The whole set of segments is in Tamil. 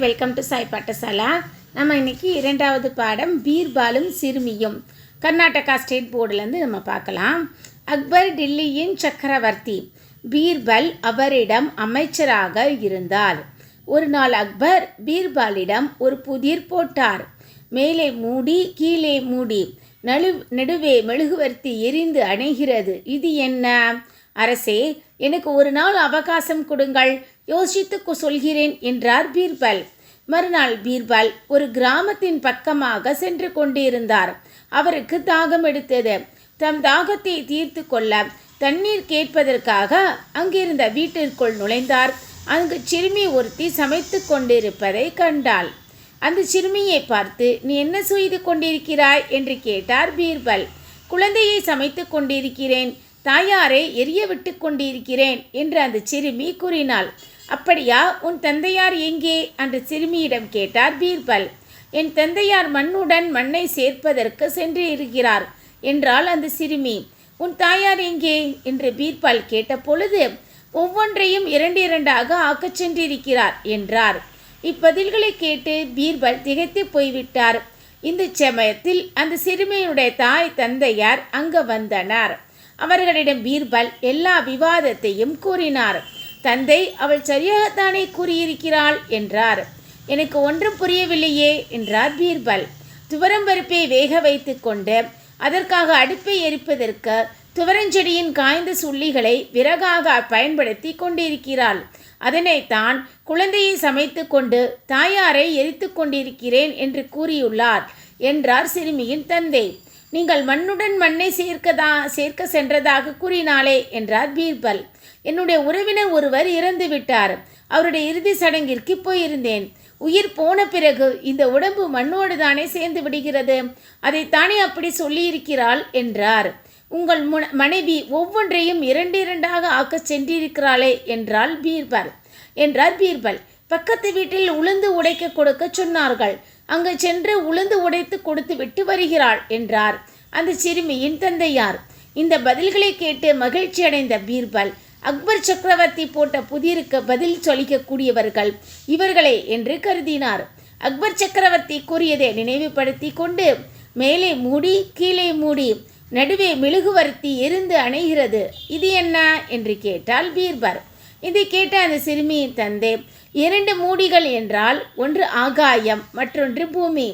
Welcome to Sai பாட்டசாலா. நம்ம இன்னைக்கு இரண்டாவது பாடம் பீர்பாலும் சிறுமியும் கர்நாடகா ஸ்டேட் போர்டுலேருந்து நம்ம பார்க்கலாம். அக்பர் டில்லியின் சக்கரவர்த்தி. பீர்பல் அவரிடம் அமைச்சராக இருந்தார். ஒரு நாள் அக்பர் பீர்பாலிடம் ஒரு புதிர் போட்டார். மேலே மூடி கீழே மூடி நடுவே மெழுகுவர்த்தி எரிந்து அணைகிறது. இது என்ன? அரசே, எனக்கு ஒரு நாள் அவகாசம் கொடுங்கள், யோசித்து சொல்கிறேன் என்றார் பீர்பல். மறுநாள் பீர்பல் ஒரு கிராமத்தின் பக்கமாக சென்று கொண்டிருந்தார். அவருக்கு தாகம் எடுத்தது. தம் தாகத்தை தீர்த்து கொள்ள தண்ணீர் கேட்பதற்காக அங்கிருந்த வீட்டிற்குள் நுழைந்தார். அங்கு சிறுமி ஒருத்தி சமைத்து கொண்டிருப்பதை கண்டாள். அந்த சிறுமியை பார்த்து, நீ என்ன செய்து கொண்டிருக்கிறாய் என்று கேட்டார் பீர்பல். குழந்தையை சமைத்து கொண்டிருக்கிறேன், தாயாரை எரிய விட்டு கொண்டிருக்கிறேன் என்று அந்த சிறுமி கூறினாள். அப்படியா? உன் தந்தையார் எங்கே என்று சிறுமியிடம் கேட்டார் பீர்பல். என் தந்தையார் மண்ணுடன் மண்ணை சேர்ப்பதற்கு சென்று இருக்கிறார் என்றால் அந்த சிறுமி. உன் தாயார் எங்கே என்று பீர்பல் கேட்ட பொழுது, ஒவ்வொன்றையும் இரண்டாக ஆக்கச் சென்றிருக்கிறார் என்றார். இப்பதில்களை கேட்டு பீர்பல் திகைத்து போய்விட்டார். இந்த சமயத்தில் அந்த சிறுமியுடைய தாய் தந்தையார் அங்கு வந்தனர். அவர்களிடம் பீர்பல் எல்லா விவாதத்தையும் கூறினார். தந்தை, அவள் சரியாகத்தானே கூறியிருக்கிறாள் என்றார். எனக்கு ஒன்றும் புரியவில்லையே என்றார் பீர்பல். துவரம் பருப்பை வேக வைத்து கொண்டு அதற்காக அடுப்பை எரிப்பதற்கு துவரஞ்செடியின் காய்ந்த சுள்ளிகளை விறகாக பயன்படுத்தி கொண்டிருக்கிறாள். அதனைத்தான் குழந்தையை சமைத்து கொண்டு தாயாரை எரித்து கொண்டிருக்கிறேன் என்று கூறியுள்ளார் என்றார் சிறுமியின் தந்தை. நீங்கள் மண்ணுடன் மண்ணை சேர்க்க சென்றதாக கூறினாளே என்றார் பீர்பல். என்னுடைய உறவினர் ஒருவர் இறந்து விட்டார். அவருடைய இறுதி சடங்கிற்கு போயிருந்தேன். உயிர் போன பிறகு இந்த உடம்பு மண்ணோடு தானே சேர்ந்து விடுகிறது. அதைத்தானே அப்படி சொல்லியிருக்கிறாள் என்றார். உங்கள் மனைவி ஒவ்வொன்றையும் இரண்டாக ஆக்கச் சென்றிருக்கிறாளே என்றார் பீர்பல். பக்கத்து வீட்டில் உளுந்து உடைக்க கொடுக்க சொன்னார்கள். அங்கு சென்று உளுந்து உடைத்து கொடுத்து விட்டு வருகிறாள் என்றார் அந்த சிறுமியின் தந்தையார். இந்த பதில்களை கேட்டு மகிழ்ச்சி அடைந்த பீர்பல், அக்பர் சக்கரவர்த்தி போட்ட புதிருக்கு பதில் சொல்லிக்கக்கூடியவர்கள் இவர்களே என்று கருதினார். அக்பர் சக்கரவர்த்தி கூறியதை நினைவுபடுத்தி கொண்டு, மேலே மூடி கீழே மூடி நடுவே மெழுகுவர்த்தி எரிந்து அணைகிறது, இது என்ன என்று கேட்டாள் பீர்பல். இதை கேட்ட அந்த சிறுமியின் தந்தை, 2 மூடிகள் என்றால் ஒன்று ஆகாயம், மற்றொன்று பூமி.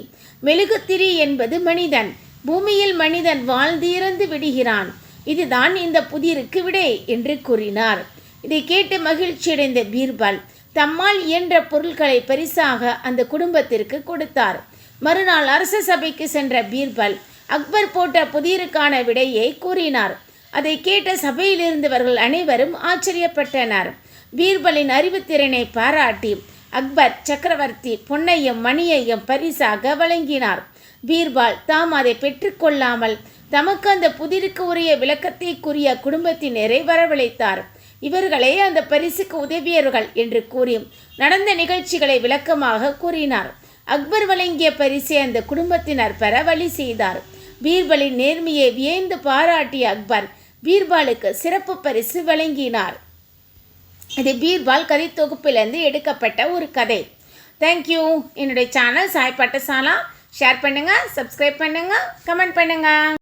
மெழுகுத்திரி என்பது மனிதன். பூமியில் மனிதன் வாழ்ந்து இறந்து விடுகிறான். இதுதான் இந்த புதிருக்கு விடை என்று கூறினார். இதை கேட்டு மகிழ்ச்சியடைந்த பீர்பல் தம்மால் இயன்ற பொருட்களை பரிசாக அந்த குடும்பத்திற்கு கொடுத்தார். மறுநாள் அரச சபைக்கு சென்ற பீர்பல் அக்பர் போட்ட புதிருக்கான விடையை கூறினார். அதை கேட்ட சபையில் இருந்தவர்கள் அனைவரும் ஆச்சரியப்பட்டனர். பீர்பலின் அறிவுத்திறனை பாராட்டி அக்பர் சக்கரவர்த்தி பொன்னையும் மணியையும் பரிசாக வழங்கினார். பீர்பால் தாம் அதை பெற்றுக்கொள்ளாமல் தமக்கு அந்த புதிருக்கு உரிய விளக்கத்தை கூறிய குடும்பத்தினரை வரவழைத்தார். இவர்களே அந்த பரிசுக்கு உதவியவர்கள் என்று கூறி நடந்த நிகழ்ச்சிகளை விளக்கமாக கூறினார். அக்பர் வழங்கிய பரிசை அந்த குடும்பத்தினர் பெற வழி செய்தார். பீர்பலின் நேர்மையை வியந்து பாராட்டிய அக்பர் பீர்பாலுக்கு சிறப்பு பரிசு வழங்கினார். இது பீர்பால் கதை தொகுப்பிலிருந்து எடுக்கப்பட்ட ஒரு கதை. தேங்க்யூ. என்னுடைய சேனல் சாய் பாட்டசாலா ஷேர் பண்ணுங்கள், சப்ஸ்கிரைப் பண்ணுங்கள், கமெண்ட் பண்ணுங்கள்.